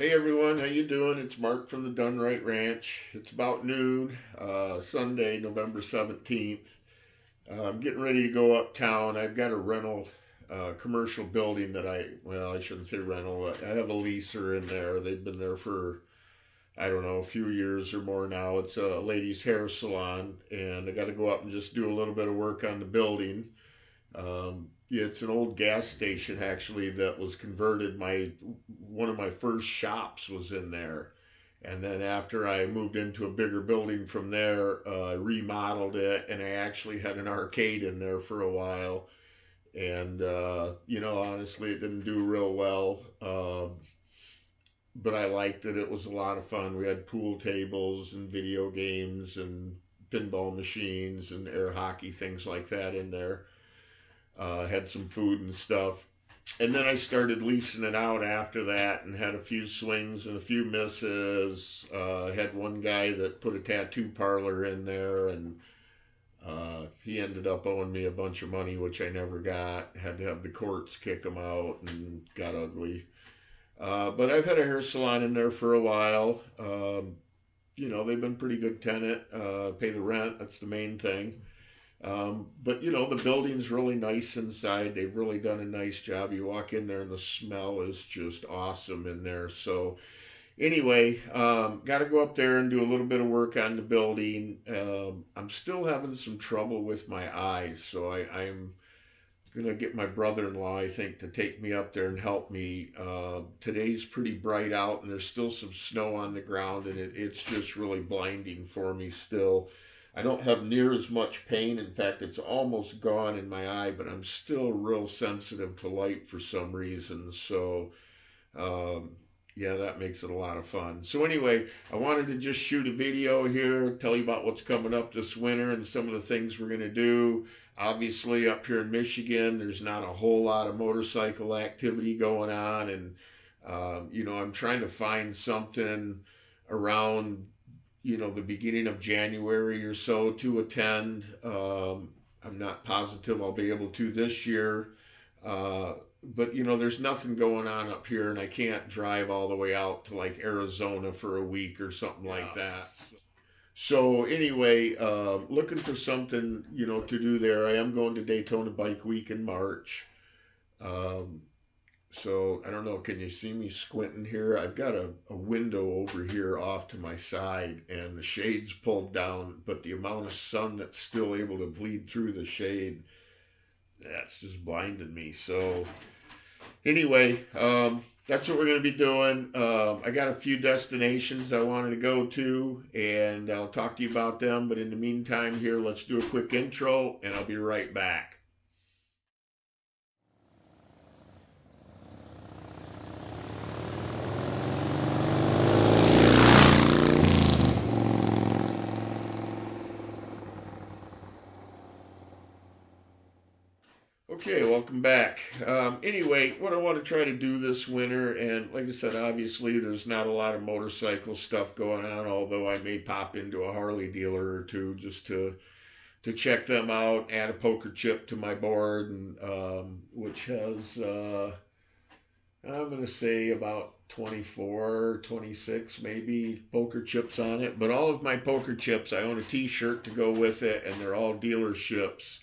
Hey everyone, how you doing? It's Mark from the Done Right Ranch. It's about noon, Sunday, November 17th. I'm getting ready to go uptown. I've got a rental commercial building that I shouldn't say rental. I have a leaser in there. They've been there for, I don't know, a few years or more now. It's a ladies' hair salon, and I got to go up and just do a little bit of work on the building. Yeah, it's an old gas station actually that was converted. My one of my first shops was in there, and then after I moved into a bigger building from there, I remodeled it, and I actually had an arcade in there for a while. And honestly, it didn't do real well, but I liked it. It was a lot of fun. We had pool tables and video games and pinball machines and air hockey things like that in there. Had some food and stuff. And then I started leasing it out after that and had a few swings and a few misses. Had one guy that put a tattoo parlor in there, and he ended up owing me a bunch of money, which I never got. Had to have the courts kick him out and got ugly. But I've had a hair salon in there for a while. They've been pretty good tenant. Pay the rent, that's the main thing. But the building's really nice inside. They've really done a nice job. You walk in there and the smell is just awesome in there. So anyway, got to go up there and do a little bit of work on the building. I'm still having some trouble with my eyes, so I'm gonna get my brother-in-law, I think, to take me up there and help me. Today's pretty bright out, and there's still some snow on the ground, and it's just really blinding for me still. I don't have near as much pain. In fact, it's almost gone in my eye, but I'm still real sensitive to light for some reason. So, yeah, that makes it a lot of fun. So anyway, I wanted to just shoot a video here, tell you about what's coming up this winter and some of the things we're going to do. Obviously, up here in Michigan, there's not a whole lot of motorcycle activity going on. And, I'm trying to find something around the beginning of January or so to attend. I'm not positive I'll be able to this year. But there's nothing going on up here, and I can't drive all the way out to like Arizona for a week or something like that. So anyway, looking for something, to do there. I am going to Daytona Bike Week in March. Um, so I don't know, can you see me squinting here? I've got a window over here off to my side and the shade's pulled down, but the amount of sun that's still able to bleed through the shade, that's just blinding me. So anyway, that's what we're going to be doing. I got a few destinations I wanted to go to, and I'll talk to you about them. But in the meantime here, let's do a quick intro, and I'll be right back. Okay, welcome back. Anyway, what I want to try to do this winter, and like I said, obviously there's not a lot of motorcycle stuff going on, although I may pop into a Harley dealer or two just to check them out, add a poker chip to my board, and which has I'm going to say about 24, 26 maybe poker chips on it. But all of my poker chips, I own a T-shirt to go with it, and they're all dealerships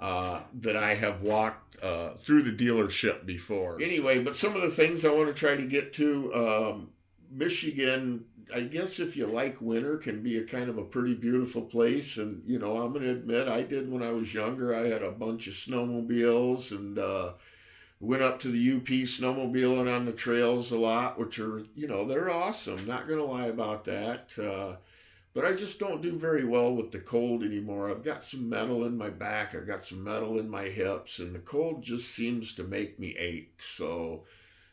that I have walked through the dealership before. Anyway, but some of the things I want to try to get to, Michigan, I guess if you like winter, can be a kind of a pretty beautiful place. And, I'm going to admit, I did when I was younger. I had a bunch of snowmobiles and went up to the UP snowmobiling on the trails a lot, which are, they're awesome. Not going to lie about that. But I just don't do very well with the cold anymore. I've got some metal in my back. I've got some metal in my hips, and the cold just seems to make me ache. So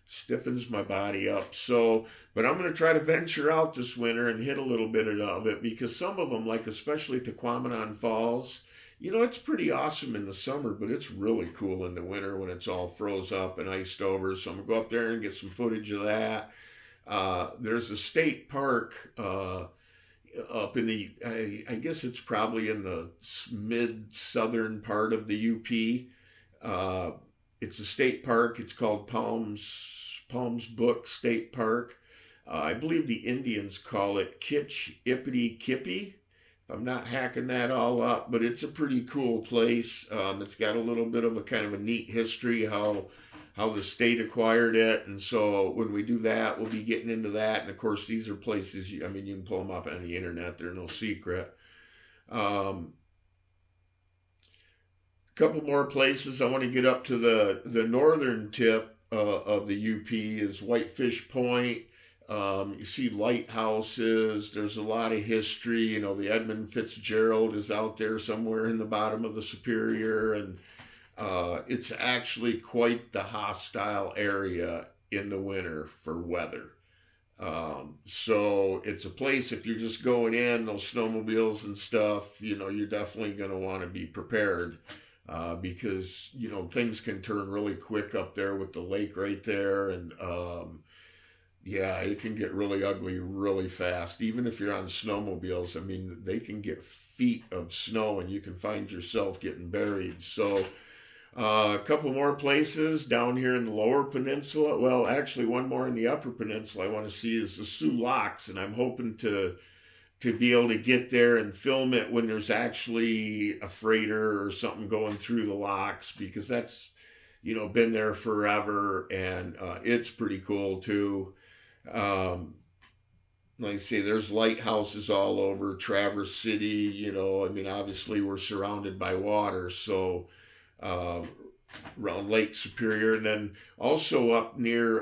stiffens my body up. So, but I'm going to try to venture out this winter and hit a little bit of it, because some of them, like especially Tequamanon Falls, it's pretty awesome in the summer, but it's really cool in the winter when it's all froze up and iced over. So I'm going to go up there and get some footage of that. There's a state park up in the, I guess it's probably in the mid-southern part of the UP. It's a state park. It's called Palms Book State Park. I believe the Indians call it kitche-iti-kipi. I'm not hacking that all up, but it's a pretty cool place. It's got a little bit of a kind of a neat history how the state acquired it, and so when we do that, we'll be getting into that. And of course, these are places. I mean, you can pull them up on the internet; they're no secret. Um, a couple more places I want to get up to the northern tip of the UP is Whitefish Point. You see lighthouses. There's a lot of history. You know, the Edmund Fitzgerald is out there somewhere in the bottom of the Superior, and it's actually quite the hostile area in the winter for weather. So it's a place, if you're just going in, those snowmobiles and stuff, you know, you're definitely going to want to be prepared because, you know, things can turn really quick up there with the lake right there. And yeah, it can get really ugly really fast. Even if you're on snowmobiles, I mean, they can get feet of snow and you can find yourself getting buried. So a couple more places down here in the lower peninsula. Well, actually, one more in the upper peninsula I want to see is the Sioux Locks, and I'm hoping to be able to get there and film it when there's actually a freighter or something going through the locks, because that's, you know, been there forever, and it's pretty cool too. Like I say, there's lighthouses all over Traverse City. You know, I mean, obviously we're surrounded by water, so uh, around Lake Superior, and then also up near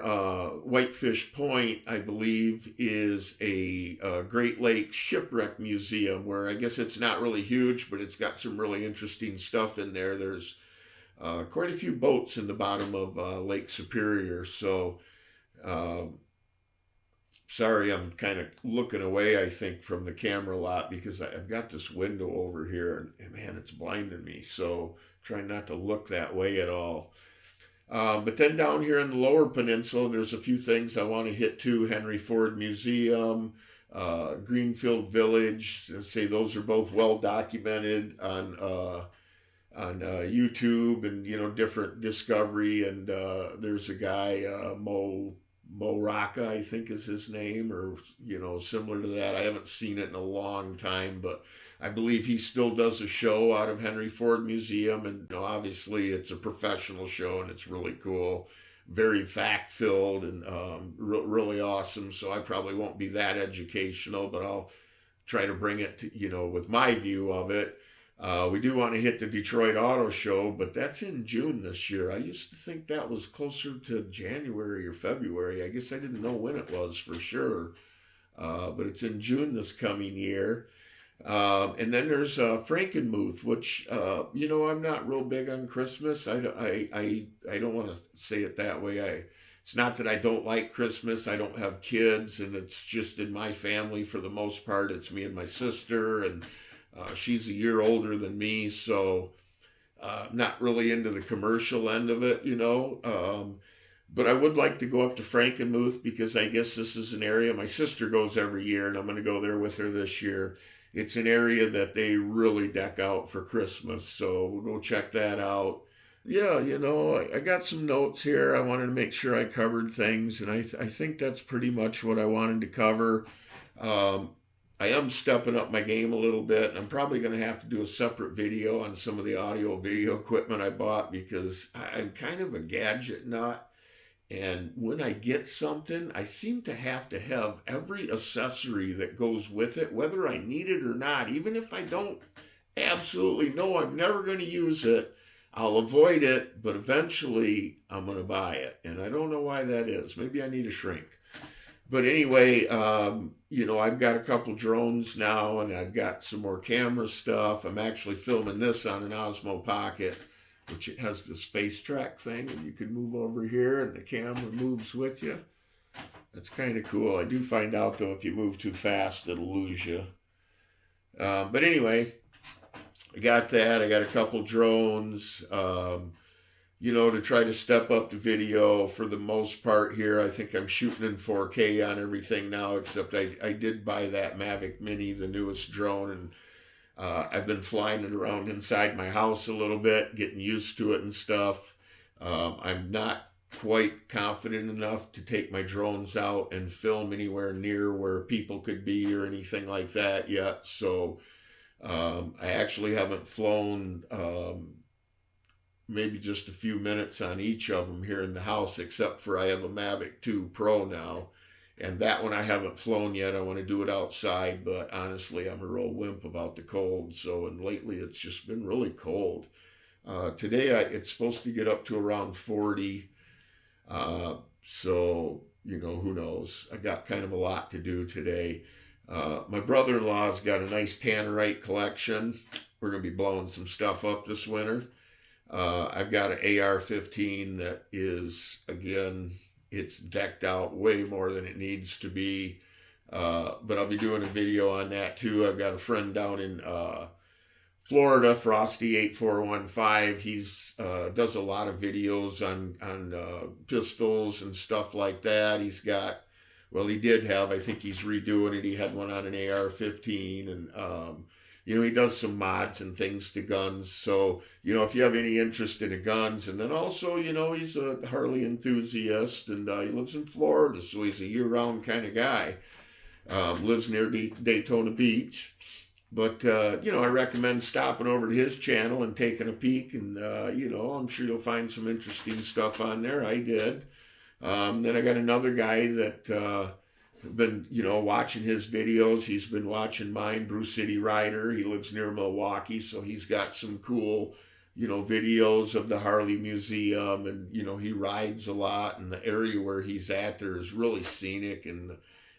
Whitefish Point, I believe, is a Great Lakes Shipwreck Museum, where I guess it's not really huge, but it's got some really interesting stuff in there. There's quite a few boats in the bottom of Lake Superior, so. Uh, Sorry, I'm kind of looking away, I think, from the camera a lot because I've got this window over here and man, it's blinding me. So trying not to look that way at all. But then down here in the lower peninsula, there's a few things I want to hit too. Henry Ford Museum, Greenfield Village. Let's say those are both well documented on YouTube and, you know, different Discovery. And there's a guy, Mo Rocca, I think is his name, or, you know, similar to that. I haven't seen it in a long time, but I believe he still does a show out of Henry Ford Museum, and, you know, obviously it's a professional show and it's really cool, very fact filled, and really awesome. So I probably won't be that educational, but I'll try to bring it to, you know, with my view of it. We do want to hit the Detroit Auto Show, but that's in June this year. I used to think that was closer to January or February. I guess I didn't know when it was for sure, but it's in June this coming year. And then there's Frankenmuth, which, you know, I'm not real big on Christmas. I don't want to say it that way. It's not that I don't like Christmas. I don't have kids, and it's just in my family for the most part. It's me and my sister, and she's a year older than me, so not really into the commercial end of it, you know. But I would like to go up to Frankenmuth because I guess this is an area my sister goes every year, and I'm going to go there with her this year. It's an area that they really deck out for Christmas, so we'll go check that out. Yeah, you know, I got some notes here. I wanted to make sure I covered things, and I think that's pretty much what I wanted to cover. Um, I am stepping up my game a little bit. I'm probably going to have to do a separate video on some of the audio video equipment I bought because I'm kind of a gadget nut. And when I get something, I seem to have every accessory that goes with it, whether I need it or not. Even if I don't absolutely know I'm never going to use it, I'll avoid it, but eventually I'm going to buy it. And I don't know why that is. Maybe I need a shrink. But anyway, you know, I've got a couple drones now, and I've got some more camera stuff. I'm actually filming this on an Osmo Pocket, which it has this face track thing, and you can move over here, and the camera moves with you. That's kind of cool. I do find out, though, if you move too fast, it'll lose you. But anyway, I got that. I got a couple drones. You know, to try to step up the video for the most part here. I think I'm shooting in 4K on everything now, except I did buy that Mavic Mini, the newest drone, and I've been flying it around inside my house a little bit, getting used to it and stuff. I'm not quite confident enough to take my drones out and film anywhere near where people could be or anything like that yet. So I actually haven't flown maybe just a few minutes on each of them here in the house, except for I have a Mavic 2 Pro now. And that one I haven't flown yet. I want to do it outside, but honestly, I'm a real wimp about the cold. So, and lately it's just been really cold. Today it's supposed to get up to around 40. So, who knows? I got kind of a lot to do today. My brother-in-law's got a nice tannerite collection. We're going to be blowing some stuff up this winter. I've got an AR-15 that is, again, it's decked out way more than it needs to be. But I'll be doing a video on that too. I've got a friend down in Florida, Frosty8415. He's does a lot of videos on pistols and stuff like that. He's got, well, he did have, I think he's redoing it. He had one on an AR-15, and he does some mods and things to guns. So, if you have any interest in the guns, and then also, he's a Harley enthusiast, and he lives in Florida, so he's a year-round kind of guy. Lives near Daytona Beach. But, I recommend stopping over to his channel and taking a peek, and, I'm sure you'll find some interesting stuff on there. I did. Then I got another guy that been, watching his videos. He's been watching mine, Brew City Rider. He lives near Milwaukee, so he's got some cool, videos of the Harley Museum, and, he rides a lot, and the area where he's at there is really scenic, and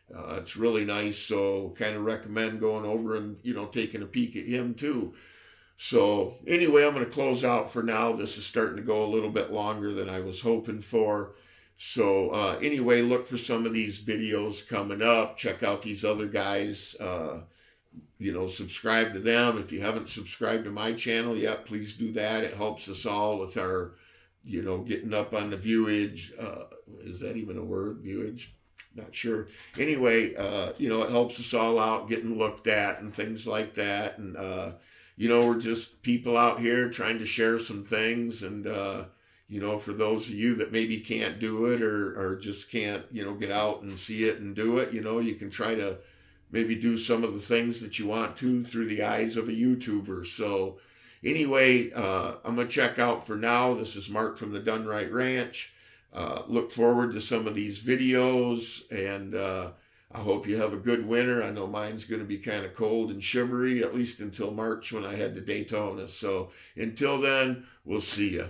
it's really nice. So kind of recommend going over and, taking a peek at him too. So anyway, I'm going to close out for now. This is starting to go a little bit longer than I was hoping for. So anyway, look for some of these videos coming up. Check out these other guys. Subscribe to them. If you haven't subscribed to my channel yet, please do that. It helps us all with our, getting up on the viewage. Is that even a word, viewage? Not sure. Anyway, it helps us all out getting looked at and things like that. And, we're just people out here trying to share some things. And, for those of you that maybe can't do it or just can't, get out and see it and do it, you can try to maybe do some of the things that you want to through the eyes of a YouTuber. So anyway, I'm going to check out for now. This is Mark from the Done Right Ranch. Look forward to some of these videos, and I hope you have a good winter. I know mine's going to be kind of cold and shivery, at least until March when I head to Daytona. So until then, we'll see you.